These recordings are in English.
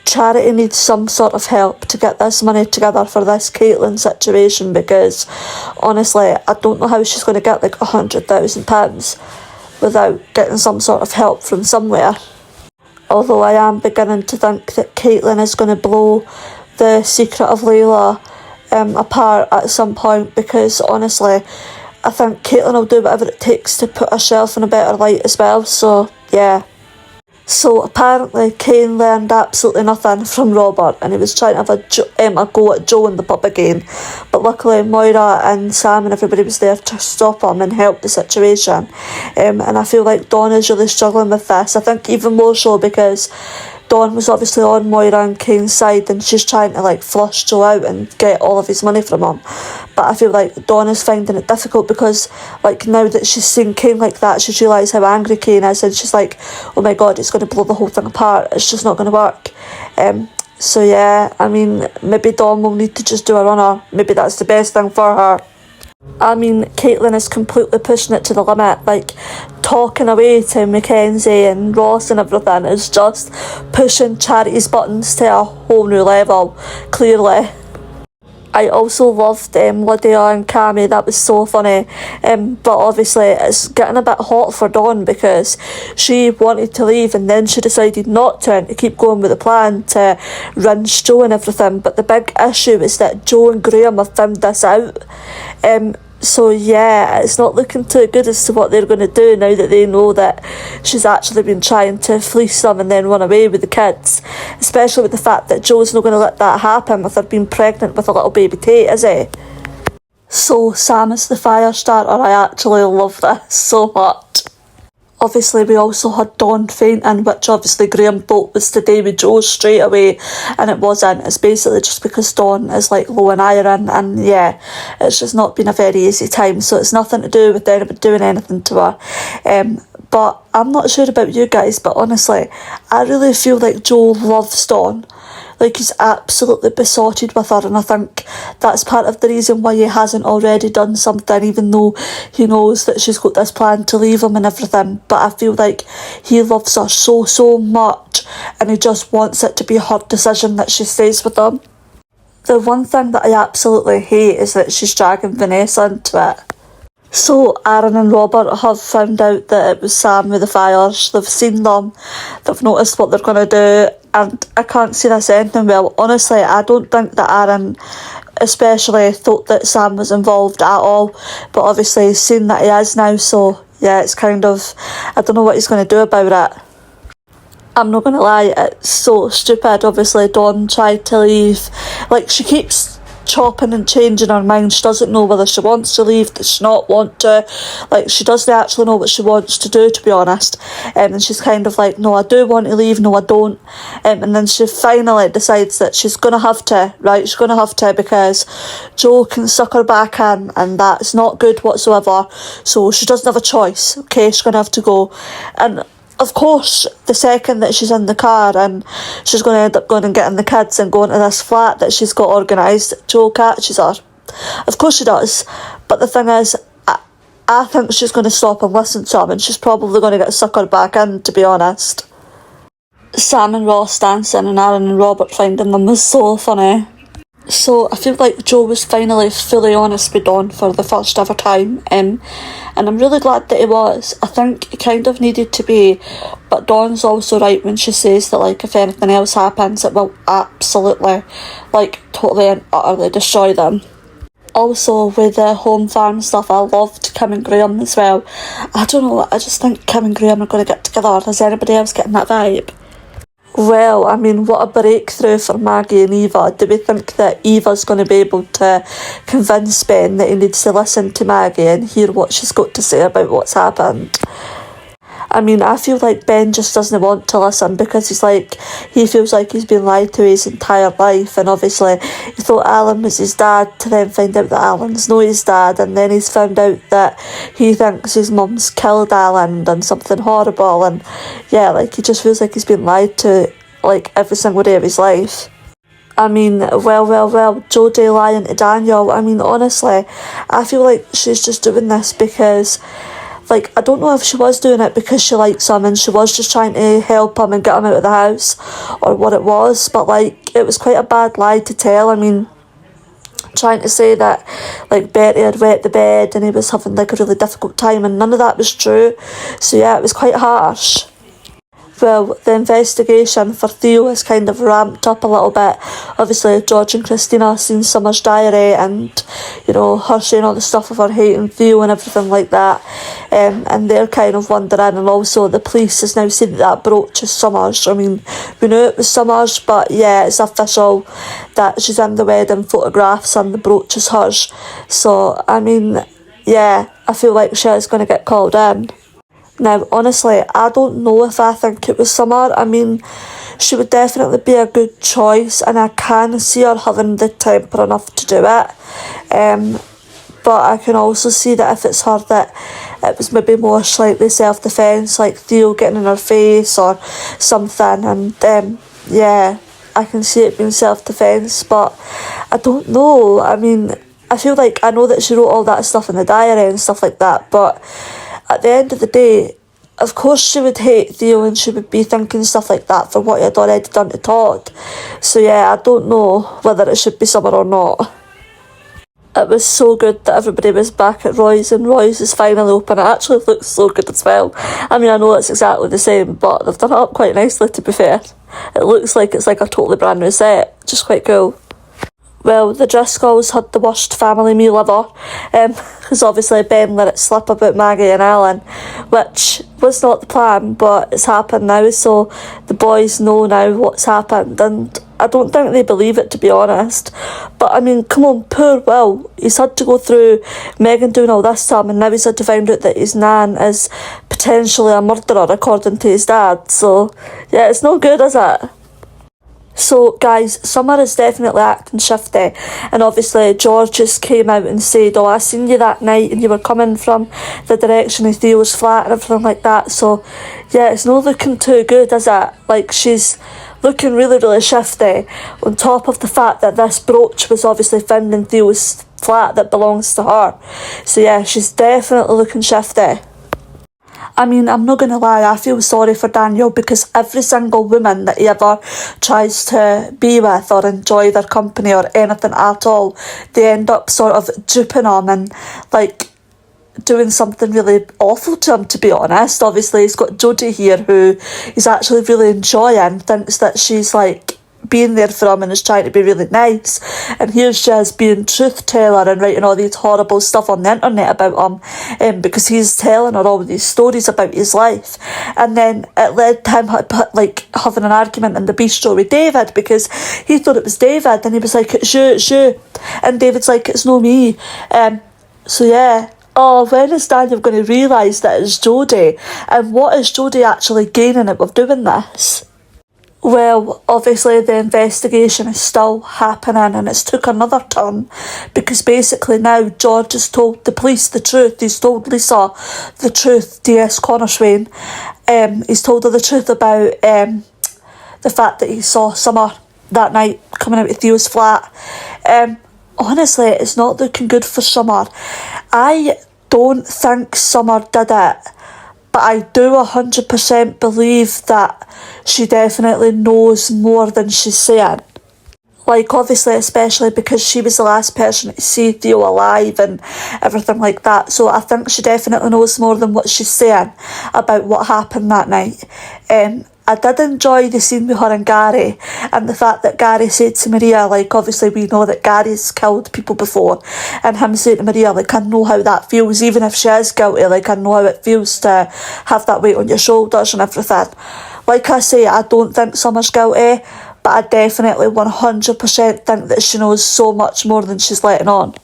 charity needs some sort of help to get this money together for this Caitlin situation, because honestly I don't know how she's going to get like £100,000 without getting some sort of help from somewhere. Although I am beginning to think that Caitlin is going to blow the secret of Layla apart at some point, because honestly I think Caitlin will do whatever it takes to put herself in a better light as well. So yeah. So apparently Kane learned absolutely nothing from Robert, and he was trying to have a go at Joe in the pub again, but luckily Moira and Sam and everybody was there to stop him and help the situation. And I feel like Dawn is really struggling with this. I think even more so because Dawn was obviously on Moira and Kane's side, and she's trying to like flush Joe out and get all of his money from him. But I feel like Dawn is finding it difficult because like now that she's seen Kane like that, she's realised how angry Kane is, and she's like, oh my god, it's going to blow the whole thing apart. It's just not going to work. So yeah, I mean, maybe Dawn will need to just do a runner. Maybe that's the best thing for her. I mean, Caitlin is completely pushing it to the limit, like talking away to Mackenzie and Ross and everything is just pushing Charity's buttons to a whole new level, clearly. I also loved Lydia and Cammy, that was so funny, but obviously it's getting a bit hot for Dawn because she wanted to leave and then she decided not to and to keep going with the plan to rinse Joe and everything. But the big issue is that Joe and Graham have found this out. So yeah, it's not looking too good as to what they're going to do now that they know that she's actually been trying to fleece them and then run away with the kids, especially with the fact that Joe's not going to let that happen with her being pregnant with a little baby Tate, is he? So Sam is the fire starter. I actually love this so much. Obviously we also had Dawn fainting, which obviously Graham thought was today with Joe straight away, and it wasn't. It's basically just because Dawn is like low in iron, and yeah, it's just not been a very easy time, so it's nothing to do with anybody doing anything to her. But I'm not sure about you guys, but honestly I really feel like Joe loves Dawn. Like, he's absolutely besotted with her, and I think that's part of the reason why he hasn't already done something, even though he knows that she's got this plan to leave him and everything. But I feel like he loves her so much, and he just wants it to be her decision that she stays with him. The one thing that I absolutely hate is that she's dragging Vanessa into it. So Aaron and Robert have found out that it was Sam with the fires. They've seen them, they've noticed what they're going to do, and I can't see this ending well. Honestly, I don't think that Aaron especially thought that Sam was involved at all, but obviously he's seen that he is now, so yeah, it's kind of, I don't know what he's going to do about it. I'm not going to lie, it's so stupid. Obviously Dawn tried to leave, like she keeps chopping and changing her mind. She doesn't know whether she wants to leave, does she not want to, like she doesn't actually know what she wants to do, to be honest. And she's kind of like, no I do want to leave, no I don't. And then she finally decides that she's going to have to, right, she's going to have to, because Joe can suck her back in and that's not good whatsoever, so she doesn't have a choice. Okay, she's going to have to go. And of course, the second that she's in the car and she's going to end up going and getting the kids and going to this flat that she's got organised, Joe catches her. Of course she does. But the thing is, I think she's going to stop and listen to him, and she's probably going to get suckered back in, to be honest. Sam and Ross dancing and Aaron and Robert finding them was so funny. So I feel like Joe was finally fully honest with Dawn for the first ever time, and I'm really glad that he was. I think he kind of needed to be, but Dawn's also right when she says that like if anything else happens it will absolutely like totally and utterly destroy them. Also with the home farm stuff, I loved Kim and Graham as well. I don't know, I just think Kim and Graham are going to get together. Is anybody else getting that vibe? Well, I mean, what a breakthrough for Maggie and Eva. Do we think that Eva's going to be able to convince Ben that he needs to listen to Maggie and hear what she's got to say about what's happened? I mean, I feel like Ben just doesn't want to listen because he feels like he's been lied to his entire life, and obviously he thought Alan was his dad, to then find out that Alan's not his dad, and then he's found out that he thinks his mum's killed Alan and done something horrible, and yeah, like he just feels like he's been lied to like every single day of his life. I mean, well, Jodie lying to Daniel, I mean, honestly, I feel like she's just doing this because like, I don't know if she was doing it because she likes him and she was just trying to help him and get him out of the house, or what it was, but like, it was quite a bad lie to tell. I mean, trying to say that like Betty had wet the bed and he was having like a really difficult time, and none of that was true. So yeah, it was quite harsh. Well, the investigation for Theo has kind of ramped up a little bit. Obviously, George and Christina seen Summer's diary and, you know, her saying all the stuff of her hating Theo and everything like that. And they're kind of wondering, and also the police has now said that that brooch is Summer's. I mean, we knew it was Summer's, but yeah, it's official that she's in the wedding photographs and the brooch is hers. So, I mean, yeah, I feel like she is going to get called in. Now, honestly, I don't know if I think it was Summer. I mean, she would definitely be a good choice, and I can see her having the temper enough to do it. But I can also see that if it's her, that it was maybe more slightly self-defence, like Theo getting in her face or something. And yeah, I can see it being self-defence, but I don't know. I mean, I feel like I know that she wrote all that stuff in the diary and stuff like that, but at the end of the day, of course she would hate Theo and she would be thinking stuff like that for what he had already done to Todd. So yeah, I don't know whether it should be Summer or not. It was so good that everybody was back at Roy's, and Roy's is finally open. It actually looks so good as well. I mean, I know it's exactly the same, but they've done it up quite nicely, to be fair. It looks like it's like a totally brand new set, just quite cool. Well, the Driscolls had the worst family meal ever, because obviously Ben let it slip about Maggie and Alan, which was not the plan, but it's happened now, so the boys know now what's happened, and I don't think they believe it, to be honest. But I mean, come on, poor Will. He's had to go through Megan doing all this to him, and now he's had to find out that his nan is potentially a murderer, according to his dad. So yeah, it's no good, is it? So guys, Summer is definitely acting shifty, and obviously George just came out and said, oh, I seen you that night and you were coming from the direction of Theo's flat and everything like that. So yeah, it's not looking too good, is it? Like, she's looking really, really shifty, on top of the fact that this brooch was obviously found in Theo's flat that belongs to her. So yeah, she's definitely looking shifty. I mean, I'm not going to lie, I feel sorry for Daniel, because every single woman that he ever tries to be with or enjoy their company or anything at all, they end up sort of duping him and like doing something really awful to him, to be honest. Obviously, he's got Jodie here, who he's actually really enjoying, thinks that she's like being there for him and is trying to be really nice, and here she is being truth teller and writing all these horrible stuff on the internet about him, because he's telling her all these stories about his life. And then it led to him like having an argument in the bistro with David, because he thought it was David, and he was like, it's you, and David's like, it's no me. So yeah, oh, when is Daniel going to realise that it's Jodie, and what is Jodie actually gaining out of doing this? Well, obviously the investigation is still happening, and it's took another turn, because basically now George has told the police the truth. He's told Lisa the truth, DS Connerswain. He's told her the truth about the fact that he saw Summer that night coming out of Theo's flat. Honestly, it's not looking good for Summer. I don't think Summer did it, but I do 100% believe that she definitely knows more than she's saying. Like, obviously, especially because she was the last person to see Theo alive and everything like that. So I think she definitely knows more than what she's saying about what happened that night. I did enjoy the scene with her and Gary, and the fact that Gary said to Maria, like, obviously we know that Gary's killed people before, and him saying to Maria, like, I know how that feels, even if she is guilty, like, I know how it feels to have that weight on your shoulders and everything. Like I say, I don't think Summer's guilty, but I definitely 100% think that she knows so much more than she's letting on.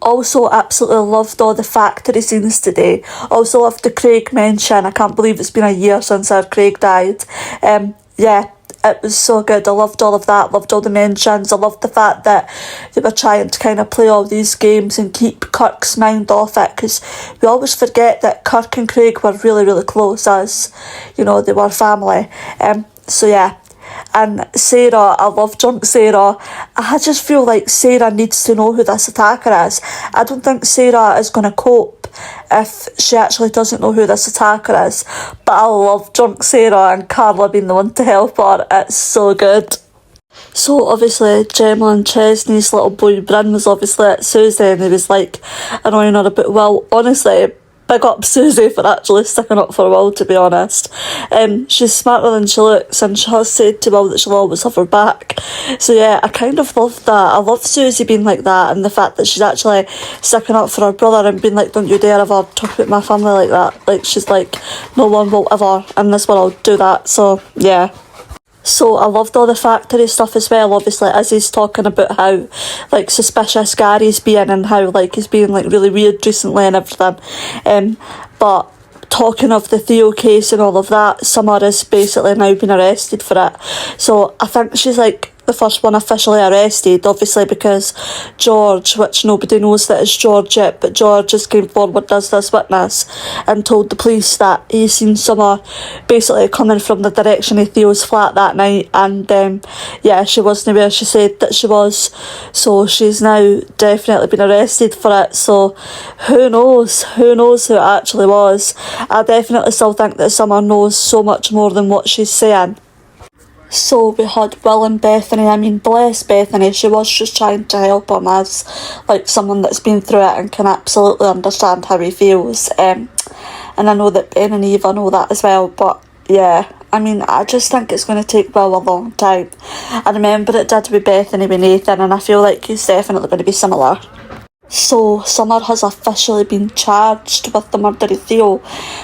Also, absolutely loved all the factory scenes today. Also loved the Craig mention. I can't believe it's been a year since our Craig died. Yeah, it was so good. I loved all of that. Loved all the mentions. I loved the fact that they were trying to kind of play all these games and keep Kirk's mind off it, because we always forget that Kirk and Craig were really, really close, as, you know, they were family. So yeah. And Sarah, I love Drunk Sarah. I just feel like Sarah needs to know who this attacker is. I don't think Sarah is going to cope if she actually doesn't know who this attacker is. But I love drunk Sarah and Carla being the one to help her. It's so good. So obviously Gemma and Chesney's little boy Bryn was obviously at Susie and he was like annoying her a bit. Well, honestly, big up Susie for actually sticking up for Will, to be honest. She's smarter than she looks and she has said to Will that she'll always have her back. So yeah, I kind of love that. I love Susie being like that and the fact that she's actually sticking up for her brother and being like, don't you dare ever talk about my family like that. Like, she's like, no one will ever in this world do that. So yeah. So I loved all the factory stuff as well, obviously, as he's talking about how like suspicious Gary's being and how like he's being like really weird recently and everything. But talking of the Theo case and all of that, Summer has basically now been arrested for it. So I think she's like the first one officially arrested, obviously, because George, which nobody knows that it's George yet, but George just came forward as this witness and told the police that he seen Summer basically coming from the direction of Theo's flat that night, and yeah, she wasn't where she said that she was, so she's now definitely been arrested for it. So who knows who it actually was. I definitely still think that Summer knows so much more than what she's saying. So we had Will and Bethany. I mean, bless Bethany, she was just trying to help him as like someone that's been through it and can absolutely understand how he feels. And I know that Ben and Eva know that as well, but yeah, I mean, I just think it's going to take Will a long time. I remember it did with Bethany with Nathan, and I feel like he's definitely going to be similar. So Summer has officially been charged with the murder of Theo,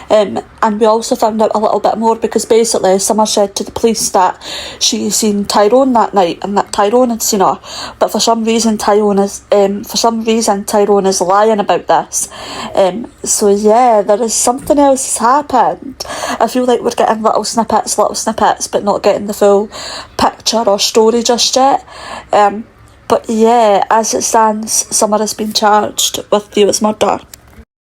and we also found out a little bit more because basically Summer said to the police that she seen Tyrone that night and that Tyrone had seen her, but for some reason Tyrone is lying about this. So yeah, there is something else has happened. I feel like we're getting little snippets, but not getting the full picture or story just yet. But yeah, as it stands, Summer has been charged with Theo's murder.